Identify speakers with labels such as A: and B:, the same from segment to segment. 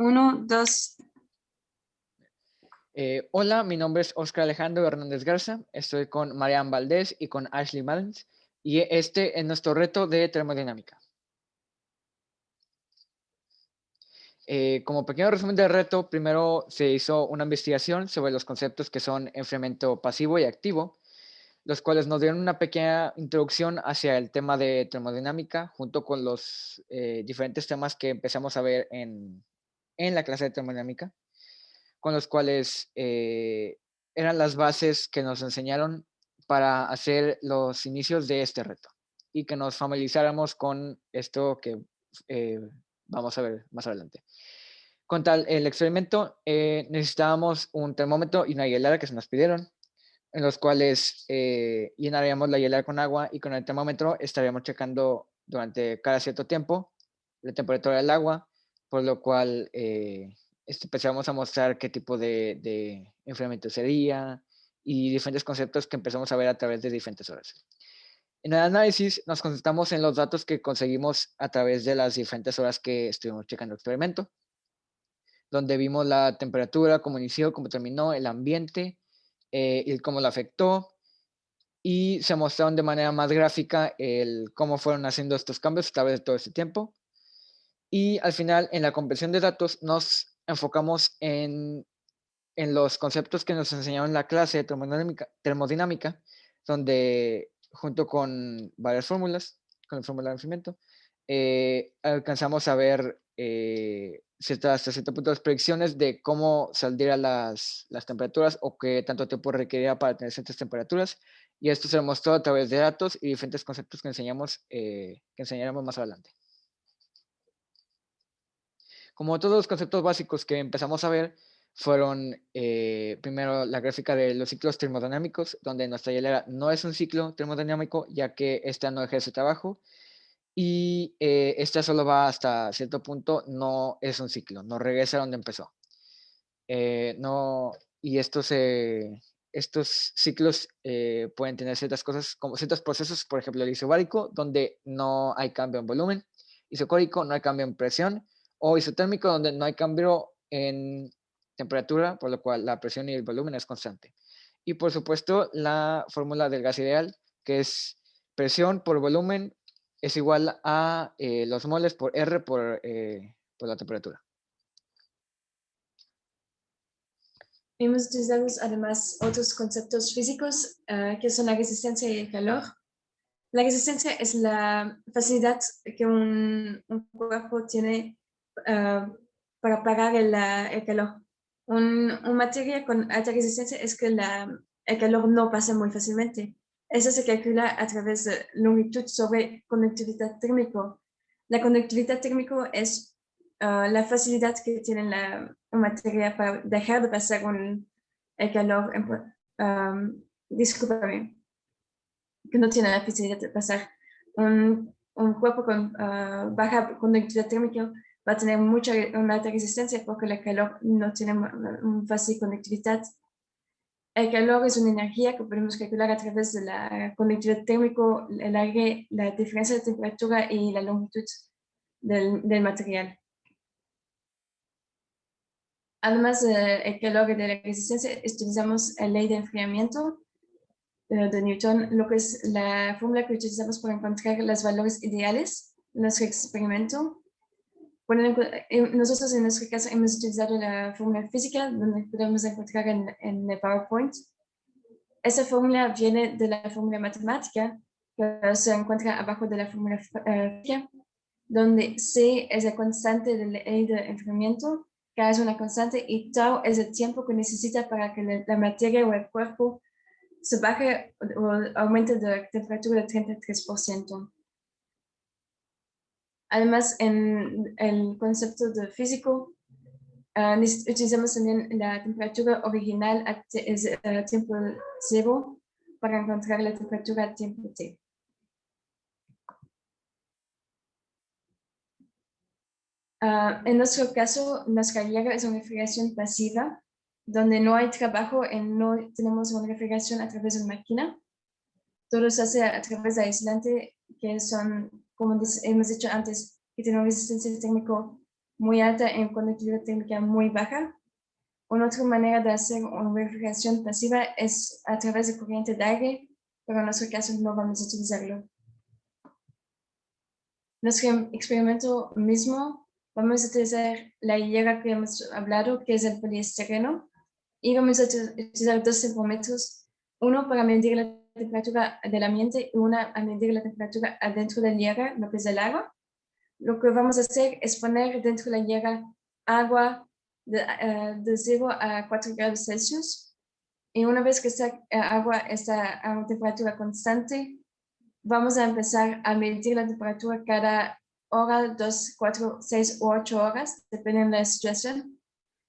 A: Uno, dos.
B: Hola, mi nombre es Oscar Alejandro Hernández Garza. Estoy con Marian Valdés y con Ashley Malens. Y este es nuestro reto de termodinámica. Como pequeño resumen del reto, primero se hizo una investigación sobre los conceptos que son enfriamiento pasivo y activo, los cuales nos dieron una pequeña introducción hacia el tema de termodinámica, junto con los diferentes temas que empezamos a ver en la clase de termodinámica, con los cuales eran las bases que nos enseñaron para hacer los inicios de este reto y que nos familiarizáramos con esto que vamos a ver más adelante. Con tal, el experimento necesitábamos un termómetro y una hielera que se nos pidieron, en los cuales llenaríamos la hielera con agua y con el termómetro estaríamos checando durante cada cierto tiempo la temperatura del agua, por lo cual empezamos a mostrar qué tipo de enfriamiento sería y diferentes conceptos que empezamos a ver a través de diferentes horas. En el análisis nos concentramos en los datos que conseguimos a través de las diferentes horas que estuvimos checando el experimento, donde vimos la temperatura, cómo inició, cómo terminó, el ambiente y cómo lo afectó, y se mostraron de manera más gráfica cómo fueron haciendo estos cambios a través de todo este tiempo. Y al final, en la compresión de datos, nos enfocamos en los conceptos que nos enseñaron en la clase de termodinámica, donde junto con varias fórmulas, con la fórmula de enfriamiento, alcanzamos a ver hasta cierto punto las predicciones de cómo saldrían las temperaturas o qué tanto tiempo requeriría para tener ciertas temperaturas. Y esto se mostró a través de datos y diferentes conceptos que enseñaremos más adelante. Como todos los conceptos básicos que empezamos a ver, fueron primero la gráfica de los ciclos termodinámicos, donde nuestra hielera no es un ciclo termodinámico, ya que esta no ejerce trabajo, y esta solo va hasta cierto punto, no es un ciclo, no regresa a donde empezó. No, y estos ciclos pueden tener ciertas cosas, como ciertos procesos, por ejemplo, el isobárico, donde no hay cambio en volumen, isocórico, no hay cambio en presión, o isotérmico, donde no hay cambio en temperatura, por lo cual la presión y el volumen es constante. Y por supuesto, la fórmula del gas ideal, que es presión por volumen es igual a los moles por R por la temperatura.
A: Hemos utilizado además otros conceptos físicos que son la resistencia y el calor. La resistencia es la facilidad que un cuerpo tiene para parar el calor. Una materia con alta resistencia es que el calor no pasa muy fácilmente. Eso se calcula a través de longitud sobre conductividad térmico. La conductividad térmico es la facilidad que tiene la materia para dejar de pasar el calor. Discúlpame, que no tiene la facilidad de pasar. Un cuerpo con baja conductividad térmica va a tener una alta resistencia porque el calor no tiene una fácil conductividad. El calor es una energía que podemos calcular a través de la conductividad térmica, el aire, la diferencia de temperatura y la longitud del material. Además del calor y de la resistencia, utilizamos la ley de enfriamiento de Newton, lo que es la fórmula que utilizamos para encontrar los valores ideales en nuestro experimento. Bueno, nosotros en nuestro caso hemos utilizado la fórmula física, donde podemos encontrar en el PowerPoint. Esa fórmula viene de la fórmula matemática, que se encuentra abajo de la fórmula física, donde C es la constante de la ley de enfriamiento, K es una constante y tau es el tiempo que necesita para que la materia o el cuerpo se baje o aumente de temperatura de 33%. Además, en el concepto de físico, utilizamos también la temperatura original a tiempo cero para encontrar la temperatura a tiempo t. En nuestro caso, nuestra hielera es una refrigeración pasiva, donde no hay trabajo y no tenemos una refrigeración a través de una máquina. Todo se hace a través de aislante, que son, como hemos dicho antes, que tienen resistencia térmica muy alta en conductividad térmica muy baja. Una otra manera de hacer una refrigeración pasiva es a través de corriente de aire, pero en nuestro caso no vamos a utilizarlo. Nuestro experimento mismo, vamos a utilizar la hilera que hemos hablado, que es el poliestireno, y vamos a utilizar dos termómetros, uno para medir la temperatura del ambiente y una a medir la temperatura adentro de la hilera, lo que es el agua. Lo que vamos a hacer es poner dentro de la hilera agua de 0 a 4 grados Celsius. Y una vez que esta agua está a una temperatura constante, vamos a empezar a medir la temperatura cada hora, 2, 4, 6 u 8 horas, dependiendo de la situación,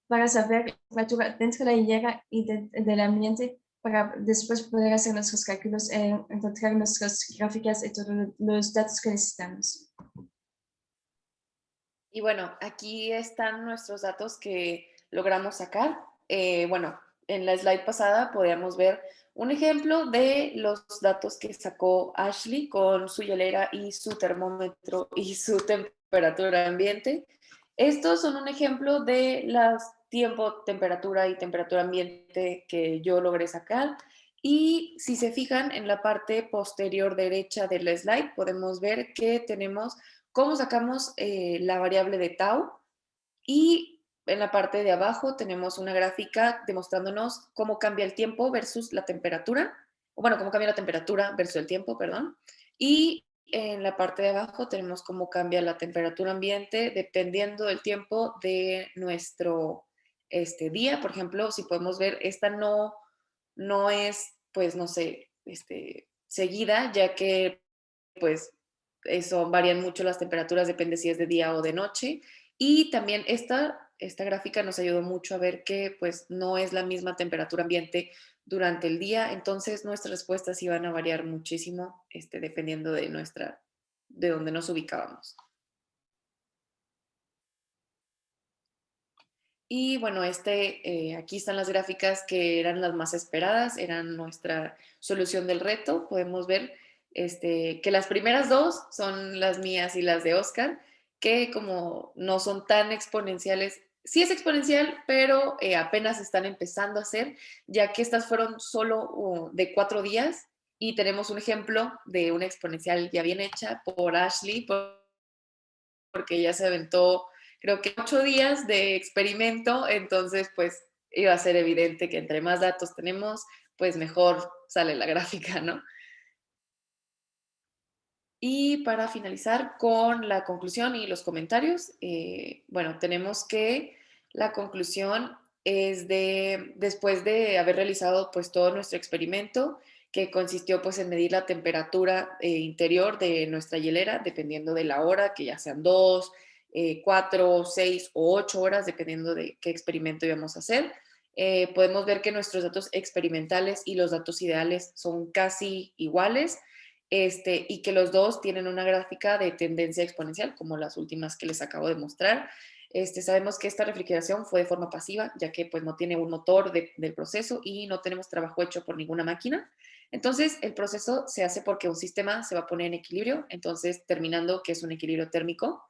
A: para saber la temperatura dentro de la hilera y del ambiente, para después poder hacer nuestros cálculos, encontrar nuestras gráficas y todos los datos que necesitamos.
C: Y bueno, aquí están nuestros datos que logramos sacar. Bueno, en la slide pasada podíamos ver un ejemplo de los datos que sacó Ashley con su hielera y su termómetro y su temperatura ambiente. Estos son un ejemplo de las tiempo, temperatura y temperatura ambiente que yo logré sacar. Y si se fijan en la parte posterior derecha del slide, podemos ver que tenemos cómo sacamos la variable de tau, y en la parte de abajo tenemos una gráfica demostrándonos cómo cambia el tiempo versus la temperatura, o bueno, cómo cambia la temperatura versus el tiempo, perdón, y en la parte de abajo tenemos cómo cambia la temperatura ambiente dependiendo del tiempo de nuestro día. Por ejemplo, si podemos ver, esta no es, pues, no sé, seguida, ya que, pues, eso varían mucho las temperaturas, depende si es de día o de noche. Y también esta gráfica nos ayudó mucho a ver que, pues, no es la misma temperatura ambiente durante el día, entonces nuestras respuestas iban a variar muchísimo, dependiendo de dónde nos ubicábamos. Y bueno, aquí están las gráficas que eran las más esperadas, eran nuestra solución del reto. Podemos ver que las primeras dos son las mías y las de Oscar, que como no son tan exponenciales, sí es exponencial, pero apenas están empezando a ser, ya que estas fueron solo de 4 días, y tenemos un ejemplo de una exponencial ya bien hecha por Ashley, porque ella se aventó, creo que 8 días de experimento, entonces pues iba a ser evidente que entre más datos tenemos, pues mejor sale la gráfica, ¿no? Y para finalizar con la conclusión y los comentarios, bueno, tenemos que la conclusión es después de haber realizado pues todo nuestro experimento, que consistió pues en medir la temperatura interior de nuestra hielera, dependiendo de la hora, que ya sean 2, 4, 6 o 8 horas, dependiendo de qué experimento íbamos a hacer. Podemos ver que nuestros datos experimentales y los datos ideales son casi iguales, y que los dos tienen una gráfica de tendencia exponencial, como las últimas que les acabo de mostrar. Sabemos que esta refrigeración fue de forma pasiva, ya que pues no tiene un motor del proceso y no tenemos trabajo hecho por ninguna máquina. Entonces, el proceso se hace porque un sistema se va a poner en equilibrio, entonces terminando que es un equilibrio térmico.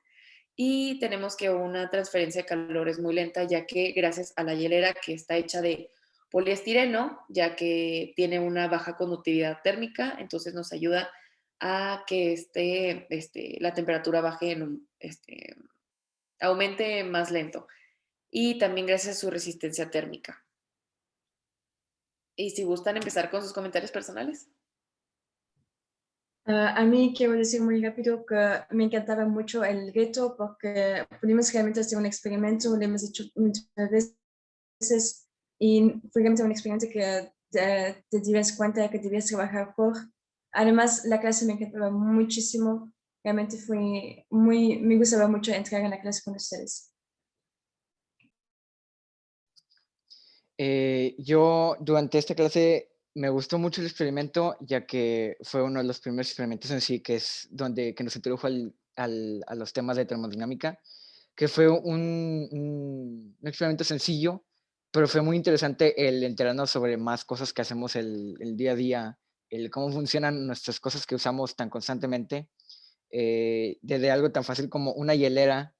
C: Y tenemos que una transferencia de calor es muy lenta, ya que gracias a la hielera, que está hecha de poliestireno, ya que tiene una baja conductividad térmica, entonces nos ayuda a que la temperatura baje aumente más lento. Y también gracias a su resistencia térmica. Y si gustan empezar con sus comentarios personales.
A: A mí quiero decir muy rápido que me encantaba mucho el reto porque pudimos realmente hacer un experimento, lo hemos hecho muchas veces y fue realmente un experimento que te debes cuenta de que debías trabajar por. Además, la clase me encantaba muchísimo, realmente me gustaba mucho entrar en la clase con ustedes.
B: Yo durante esta clase me gustó mucho el experimento, ya que fue uno de los primeros experimentos en sí que nos introdujo a los temas de termodinámica, que fue un experimento sencillo, pero fue muy interesante el enterarnos sobre más cosas que hacemos el día a día, el cómo funcionan nuestras cosas que usamos tan constantemente, desde algo tan fácil como una hielera,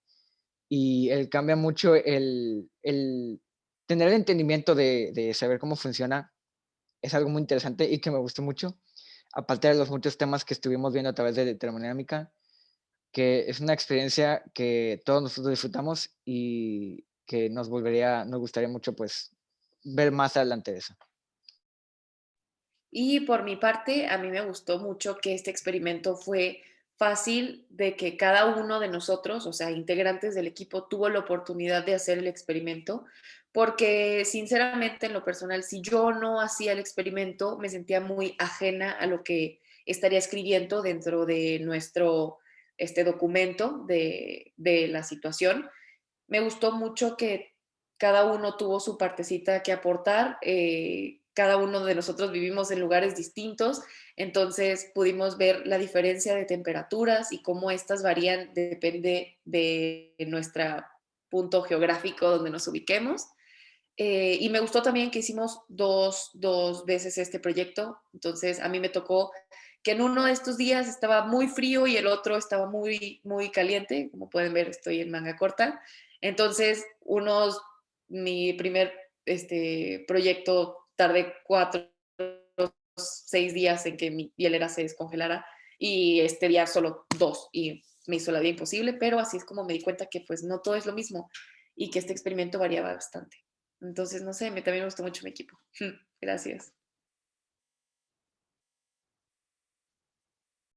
B: y él cambia mucho el tener el entendimiento de saber cómo funciona. Es algo muy interesante y que me gustó mucho, aparte de los muchos temas que estuvimos viendo a través de termodinámica, que es una experiencia que todos nosotros disfrutamos y que nos gustaría mucho pues ver más adelante de eso.
C: Y por mi parte, a mí me gustó mucho que este experimento fue fácil de que cada uno de nosotros, o sea, integrantes del equipo, tuvo la oportunidad de hacer el experimento, porque sinceramente en lo personal, si yo no hacía el experimento, me sentía muy ajena a lo que estaría escribiendo dentro de nuestro documento de la situación. Me gustó mucho que cada uno tuvo su partecita que aportar. Cada uno de nosotros vivimos en lugares distintos, entonces pudimos ver la diferencia de temperaturas y cómo estas varían depende de nuestro punto geográfico donde nos ubiquemos. Y me gustó también que hicimos dos veces este proyecto, entonces a mí me tocó que en uno de estos días estaba muy frío y el otro estaba muy, muy caliente. Como pueden ver, estoy en manga corta. Entonces, mi primer proyecto tardé 4 o 6 días en que mi hielera se descongelara y este día solo 2 y me hizo la vida imposible, pero así es como me di cuenta que pues no todo es lo mismo y que este experimento variaba bastante. Entonces, no sé, también me gustó mucho mi equipo. Gracias.